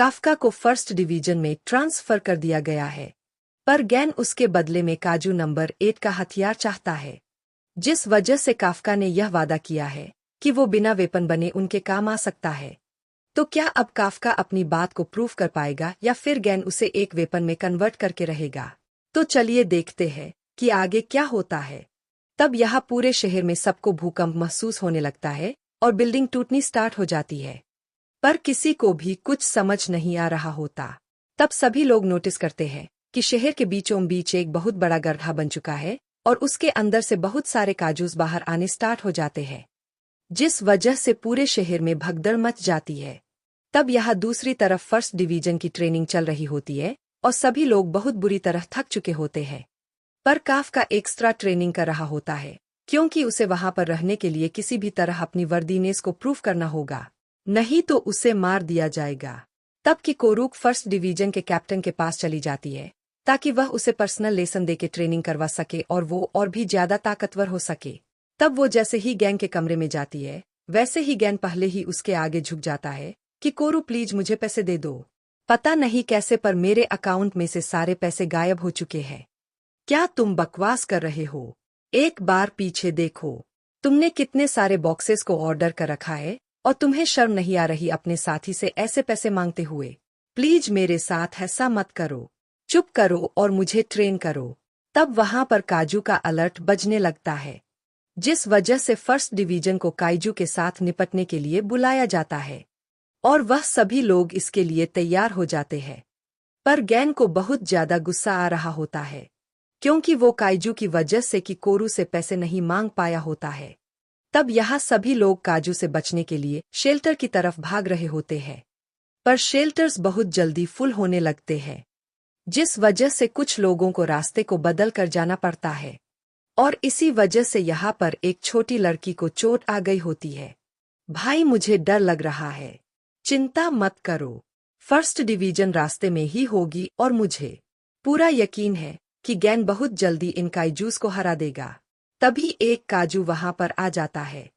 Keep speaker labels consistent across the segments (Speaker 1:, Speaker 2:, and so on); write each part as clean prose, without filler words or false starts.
Speaker 1: Kafka को first division में transfer कर दिया गया है, पर गैन उसके बदले में काजू नंबर 8 का हथियार चाहता है, जिस वजह से काफ्का ने यह वादा किया है कि वो बिना वेपन बने उनके काम आ सकता है। तो क्या अब काफ्का अपनी बात को प्रूव कर पाएगा या फिर गैन उसे एक वेपन में कन्वर्ट करके रहेगा? तो चलिए देखते हैं कि आगे क्या होता है। तब यहाँ पूरे शहर में सबको भूकंप महसूस होने लगता है और बिल्डिंग टूटनी स्टार्ट हो जाती है, पर किसी को भी कुछ समझ नहीं आ रहा होता। तब सभी लोग नोटिस करते हैं कि शहर के बीचों बीच एक बहुत बड़ा गड्ढा बन चुका है और उसके अंदर से बहुत सारे काजूस बाहर आने स्टार्ट हो जाते हैं, जिस वजह से पूरे शहर में भगदड़ मच जाती है। तब यहाँ दूसरी तरफ फर्स्ट डिवीजन की ट्रेनिंग चल रही होती है और सभी लोग बहुत बुरी तरह थक चुके होते हैं, पर काफ्का एक्स्ट्रा ट्रेनिंग कर रहा होता है क्योंकि उसे वहां पर रहने के लिए किसी भी तरह अपनी वर्दीनेस को प्रूव करना होगा, नहीं तो उसे मार दिया जाएगा। तब की कोरूक फर्स्ट डिवीजन के कैप्टन के पास चली जाती है ताकि वह उसे पर्सनल लेसन देके ट्रेनिंग करवा सके और वो और भी ज्यादा ताकतवर हो सके। तब वो जैसे ही गैंग के कमरे में जाती है, वैसे ही गैंग पहले ही उसके आगे झुक जाता है कि कोरू प्लीज मुझे पैसे दे दो। पता नहीं कैसे पर मेरे अकाउंट में से सारे पैसे गायब हो चुके हैं। क्या तुम बकवास कर रहे हो? एक बार पीछे देखो, तुमने कितने सारे बॉक्सेस को ऑर्डर कर रखा है और तुम्हें शर्म नहीं आ रही अपने साथी से ऐसे पैसे मांगते हुए? प्लीज मेरे साथ ऐसा मत करो, चुप करो और मुझे ट्रेन करो। तब वहां पर काजू का अलर्ट बजने लगता है, जिस वजह से फर्स्ट डिवीजन को काइजू के साथ निपटने के लिए बुलाया जाता है और वह सभी लोग इसके लिए तैयार हो जाते हैं। पर गैन को बहुत ज्यादा गुस्सा आ रहा होता है क्योंकि वो काइजू की वजह से कि कोरू से पैसे नहीं मांग पाया होता है। तब यहाँ सभी लोग काजू से बचने के लिए शेल्टर की तरफ भाग रहे होते हैं, पर शेल्टर्स बहुत जल्दी फुल होने लगते हैं, जिस वजह से कुछ लोगों को रास्ते को बदल कर जाना पड़ता है और इसी वजह से यहाँ पर एक छोटी लड़की को चोट आ गई होती है। भाई मुझे डर लग रहा है। चिंता मत करो, फर्स्ट डिवीजन रास्ते में ही होगी और मुझे पूरा यकीन है कि गैन बहुत जल्दी इन काइजूस को हरा देगा। तभी एक काजू वहां पर आ जाता है,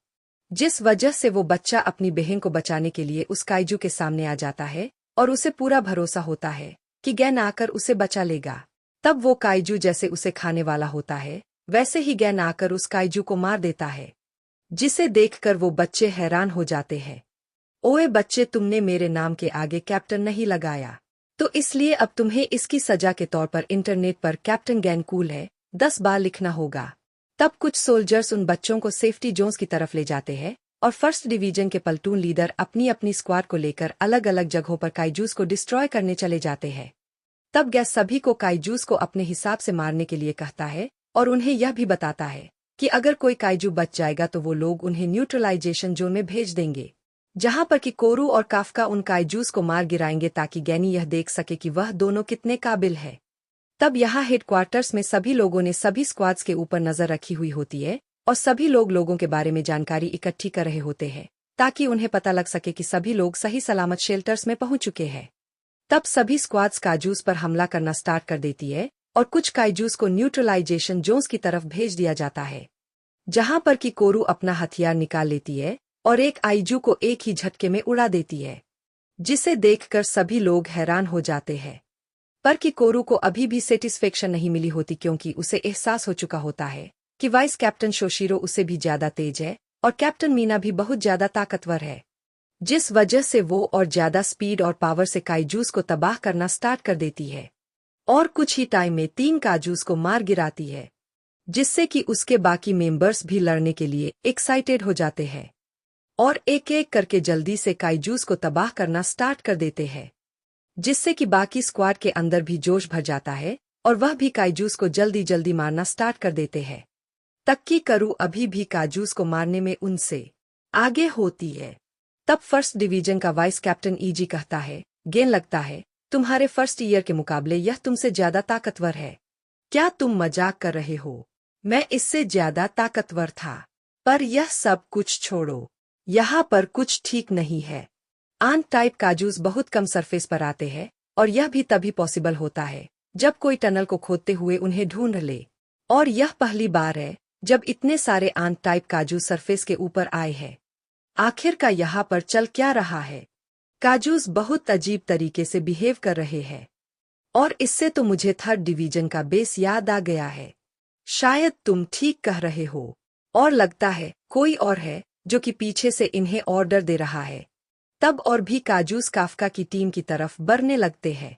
Speaker 1: जिस वजह से वो बच्चा अपनी बहन को बचाने के लिए उस काइजू के सामने आ जाता है और उसे पूरा भरोसा होता है कि गैन आकर उसे बचा लेगा। तब वो काइजू जैसे उसे खाने वाला होता है, वैसे ही गैन आकर उस काइजू को मार देता है, जिसे देखकर वो बच्चे हैरान हो जाते हैं। ओए बच्चे, तुमने मेरे नाम के आगे कैप्टन नहीं लगाया, तो इसलिए अब तुम्हें इसकी सजा के तौर पर इंटरनेट पर कैप्टन गैन कूल है 10 बार लिखना होगा। तब कुछ सोल्जर्स उन बच्चों को सेफ्टी जोन्स की तरफ ले जाते हैं और फर्स्ट डिवीजन के प्लटून लीडर अपनी अपनी स्क्वाड को लेकर अलग अलग जगहों पर काइजूस को डिस्ट्रॉय करने चले जाते हैं। तब गैस सभी को काइजूस को अपने हिसाब से मारने के लिए कहता है और उन्हें यह भी बताता है कि अगर कोई काइजू बच जाएगा तो वो लोग उन्हें न्यूट्रलाइजेशन जोन में भेज देंगे, जहां पर कि कोरू और काफ्का उन काइजूस को मार गिराएंगे ताकि गैनी यह देख सके कि वह दोनों कितने काबिल है। तब यहाँ हेडक्वार्टर्स में सभी लोगों ने सभी स्क्वाड्स के ऊपर नजर रखी हुई होती है और सभी लोगों के बारे में जानकारी इकट्ठी कर रहे होते हैं ताकि उन्हें पता लग सके कि सभी लोग सही सलामत शेल्टर्स में पहुंच चुके हैं। तब सभी स्क्वाड्स काजूस पर हमला करना स्टार्ट कर देती है और कुछ काइजूस को न्यूट्रलाइजेशन जोन्स की तरफ भेज दिया जाता है, जहां पर कि कोरू अपना हथियार निकाल लेती है और एक आइजू को एक ही झटके में उड़ा देती है, जिसे देखकर सभी लोग हैरान हो जाते हैं। पर कि कोरू को अभी भी सेटिस्फेक्शन नहीं मिली होती क्योंकि उसे एहसास हो चुका होता है कि वाइस कैप्टन शोशिरो उसे भी ज्यादा तेज है और कैप्टन मीना भी बहुत ज्यादा ताकतवर है, जिस वजह से वो और ज्यादा स्पीड और पावर से काइजूस को तबाह करना स्टार्ट कर देती है और कुछ ही टाइम में 3 काजूस को मार गिराती है, जिससे कि उसके बाकी मेंबर्स भी लड़ने के लिए एक्साइटेड हो जाते हैं और एक एक करके जल्दी से काइजूस को तबाह करना स्टार्ट कर देते हैं, जिससे कि बाकी स्क्वाड के अंदर भी जोश भर जाता है और वह भी काइजूस को जल्दी जल्दी मारना स्टार्ट कर देते हैं, तक कि करू अभी भी काजूस को मारने में उनसे आगे होती है। तब फर्स्ट डिवीजन का वाइस कैप्टन ईजी कहता है, गेन लगता है तुम्हारे फर्स्ट ईयर के मुकाबले यह तुमसे ज्यादा ताकतवर है। क्या तुम मजाक कर रहे हो? मैं इससे ज्यादा ताकतवर था। पर यह सब कुछ छोड़ो, यहाँ पर कुछ ठीक नहीं है। आन टाइप काजूस बहुत कम सरफेस पर आते हैं और यह भी तभी पॉसिबल होता है जब कोई टनल को खोदते हुए उन्हें ढूंढ ले, और यह पहली बार है जब इतने सारे आन टाइप काजू सरफेस के ऊपर आए हैं। आखिर का यहाँ पर चल क्या रहा है? काजूस बहुत अजीब तरीके से बिहेव कर रहे हैं। और इससे तो मुझे थर्ड डिवीजन का बेस याद आ गया है। शायद तुम ठीक कह रहे हो। और लगता है कोई और है जो कि पीछे से इन्हें ऑर्डर दे रहा है। तब और भी काजूस काफका की टीम की तरफ बढ़ने लगते हैं,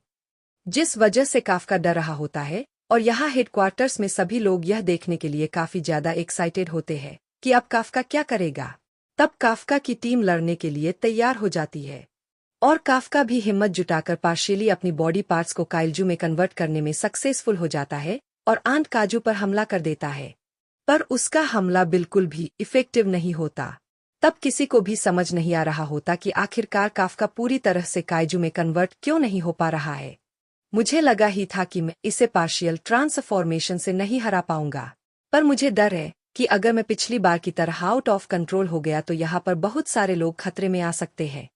Speaker 1: जिस वजह से काफका डर रहा होता है। और यहाँ हेडक्वार्टर्स में सभी लोग यह देखने के लिए काफी ज्यादा एक्साइटेड होते हैं कि अब काफका क्या करेगा। तब काफका की टीम लड़ने के लिए तैयार हो जाती है और काफका भी हिम्मत जुटाकर पार्शियली अपनी बॉडी पार्ट्स को काइजू में कन्वर्ट करने में सक्सेसफुल हो जाता है और आंट काजू पर हमला कर देता है। पर उसका हमला बिल्कुल भी इफेक्टिव नहीं होता। तब किसी को भी समझ नहीं आ रहा होता कि आखिरकार काफका पूरी तरह से काइजू में कन्वर्ट क्यों नहीं हो पा रहा है। मुझे लगा ही था कि मैं इसे पार्शियल ट्रांसफॉर्मेशन से नहीं हरा पाऊंगा, पर मुझे डर है कि अगर मैं पिछली बार की तरह आउट ऑफ कंट्रोल हो गया तो यहाँ पर बहुत सारे लोग खतरे में आ सकते हैं।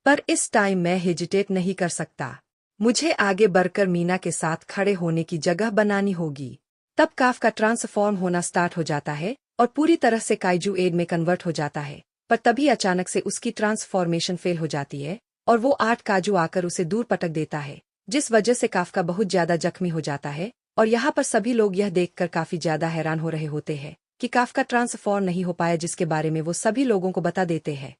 Speaker 1: पर इस टाइम मैं हेजिटेट नहीं कर सकता। मुझे आगे बढ़कर मीना के साथ खड़े होने की जगह बनानी होगी। तब काफका ट्रांसफॉर्म होना स्टार्ट हो जाता है और पूरी तरह से काइजू एड में कन्वर्ट हो जाता है। पर तभी अचानक से उसकी ट्रांसफॉर्मेशन फेल हो जाती है और वो आठ काजू आकर उसे दूर पटक देता है, जिस वजह से काफका बहुत ज्यादा जख्मी हो जाता है। और यहाँ पर सभी लोग यह देखकर काफी ज्यादा हैरान हो रहे होते हैं कि काफका ट्रांसफॉर्म नहीं हो पाया, जिसके बारे में वो सभी लोगों को बता देते हैं।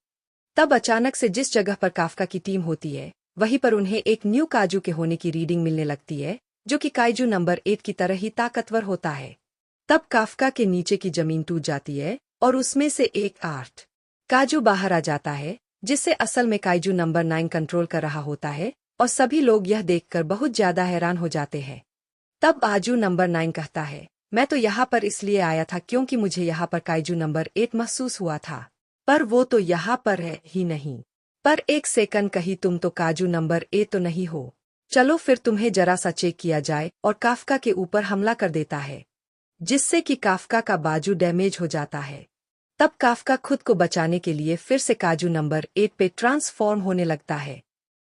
Speaker 1: तब अचानक से जिस जगह पर काफका की टीम होती है वहीं पर उन्हें एक न्यू काजू के होने की रीडिंग मिलने लगती है, जो कि काइजू नंबर 8 की तरह ही ताकतवर होता है। तब काफका के नीचे की जमीन टूट जाती है और उसमें से एक आठ काजू बाहर आ जाता है, जिससे असल में काइजू नंबर 9 कंट्रोल कर रहा होता है। और सभी लोग यह देखकर बहुत ज्यादा हैरान हो जाते हैं। तब काजू नंबर 9 कहता है, मैं तो यहाँ पर इसलिए आया था क्योंकि मुझे यहाँ पर काइजू नंबर 8 महसूस हुआ था, पर वो तो यहाँ पर है ही नहीं। पर एक सेकंड, कहीं तुम तो काजू नंबर 8 तो नहीं हो। चलो फिर तुम्हें जरा सा चेक किया जाए। और काफका के ऊपर हमला कर देता है, जिससे कि काफका का बाजू डैमेज हो जाता है। तब काफका खुद को बचाने के लिए फिर से काजू नंबर 8 पे ट्रांसफॉर्म होने लगता है,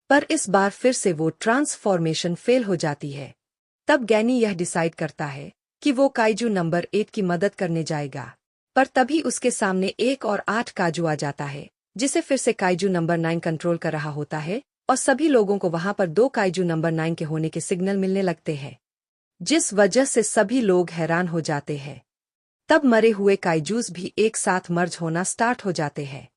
Speaker 1: पर इस बार फिर से वो ट्रांसफॉर्मेशन फेल हो जाती है। तब गैनी यह डिसाइड करता है कि वो काइजू नंबर 8 की मदद करने जाएगा, पर तभी उसके सामने एक और 8 काजू आ जाता है, जिसे फिर से काइजू नंबर 9 कंट्रोल कर रहा होता है। और सभी लोगों को वहां पर 2 काइजू नंबर 9 के होने के सिग्नल मिलने लगते हैं, जिस वजह से सभी लोग हैरान हो जाते हैं। तब मरे हुए काइजूस भी एक साथ मर्ज होना स्टार्ट हो जाते हैं,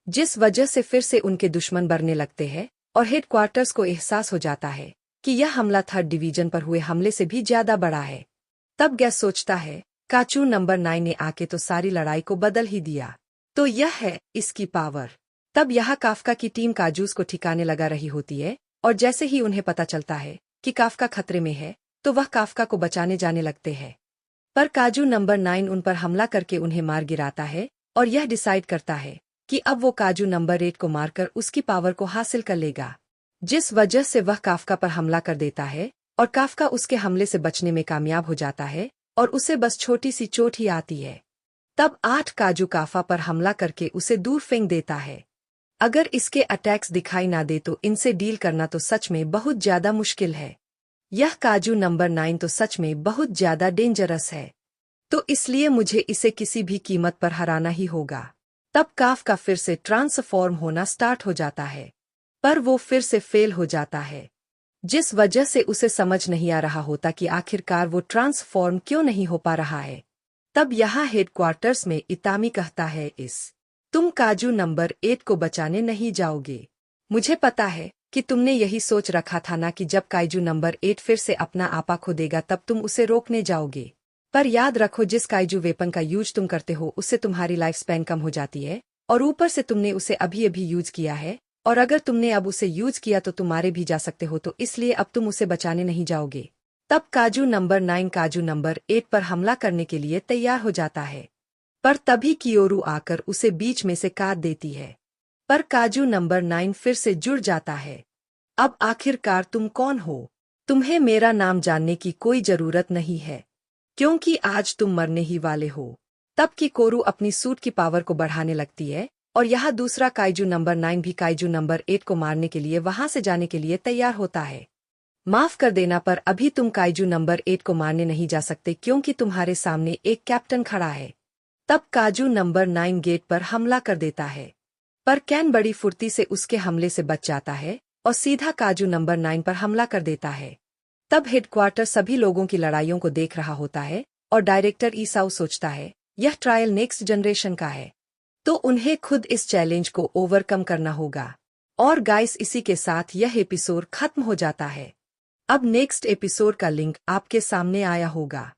Speaker 1: जिस वजह से फिर से उनके दुश्मन बढ़ने लगते हैं। और हेडक्वार्टर्स को एहसास हो जाता है कि यह हमला थर्ड डिवीजन पर हुए हमले से भी ज्यादा बड़ा है। तब गैस सोचता है, काचू नंबर 9 ने आके तो सारी लड़ाई को बदल ही दिया, तो यह है इसकी पावर। तब यहाँ काफका की टीम काजूस को ठिकाने लगा रही होती है, और जैसे ही उन्हें पता चलता है कि काफका खतरे में है तो वह काफका को बचाने जाने लगते हैं। पर काजू नंबर 9 उन पर हमला करके उन्हें मार गिराता है और यह डिसाइड करता है कि अब वो काजू नंबर 8 को मारकर उसकी पावर को हासिल कर लेगा, जिस वजह से वह काफका पर हमला कर देता है। और काफका उसके हमले से बचने में कामयाब हो जाता है और उसे बस छोटी सी चोट ही आती है। तब 8 काजू काफा पर हमला करके उसे दूर फेंक देता है। अगर इसके अटैक्स दिखाई ना दे तो इनसे डील करना तो सच में बहुत ज्यादा मुश्किल है। यह काजू नंबर 9 तो सच में बहुत ज्यादा डेंजरस है, तो इसलिए मुझे इसे किसी भी कीमत पर हराना ही होगा। तब काफका फिर से ट्रांसफॉर्म होना स्टार्ट हो जाता है, पर वो फिर से फेल हो जाता है, जिस वजह से उसे समझ नहीं आ रहा होता कि आखिरकार वो ट्रांसफॉर्म क्यों नहीं हो पा रहा है। तब यहाँ हेडक्वार्टर्स में इतामी कहता है, तुम काजू नंबर 8 को बचाने नहीं जाओगे। मुझे पता है कि तुमने यही सोच रखा था ना कि जब काजू नंबर 8 फिर से अपना आपा खो देगा तब तुम उसे रोकने जाओगे। पर याद रखो, जिस काइजू वेपन का यूज तुम करते हो उससे तुम्हारी लाइफ स्पैन कम हो जाती है, और ऊपर से तुमने उसे अभी अभी यूज किया है, और अगर तुमने अब उसे यूज किया तो तुम मारे भी जा सकते हो, तो इसलिए अब तुम उसे बचाने नहीं जाओगे। तब काजू नंबर 9 काजू नंबर 8 पर हमला करने के लिए तैयार हो जाता है, पर तभी कियोरू आकर उसे बीच में से काट देती है। पर काजू नंबर 9 फिर से जुड़ जाता है। अब आखिरकार तुम कौन हो? तुम्हें मेरा नाम जानने की कोई जरूरत नहीं है, क्योंकि आज तुम मरने ही वाले हो। तब की कोरू अपनी सूट की पावर को बढ़ाने लगती है, और यहाँ दूसरा काइजू नंबर 9 भी काइजू नंबर 8 को मारने के लिए वहां से जाने के लिए तैयार होता है। माफ कर देना, पर अभी तुम काइजू नंबर 8 को मारने नहीं जा सकते क्योंकि तुम्हारे सामने एक कैप्टन खड़ा है। तब काजू नंबर 9 गेट पर हमला कर देता है, पर कैन बड़ी फुर्ती से उसके हमले से बच जाता है और सीधा काजू नंबर 9 पर हमला कर देता है। तब हेडक्वार्टर सभी लोगों की लड़ाइयों को देख रहा होता है और डायरेक्टर ईसाऊ सोचता है यह ट्रायल नेक्स्ट जनरेशन का है, तो उन्हें खुद इस चैलेंज को ओवरकम करना होगा। और गाइस, इसी के साथ यह एपिसोड खत्म हो जाता है। अब नेक्स्ट एपिसोड का लिंक आपके सामने आया होगा।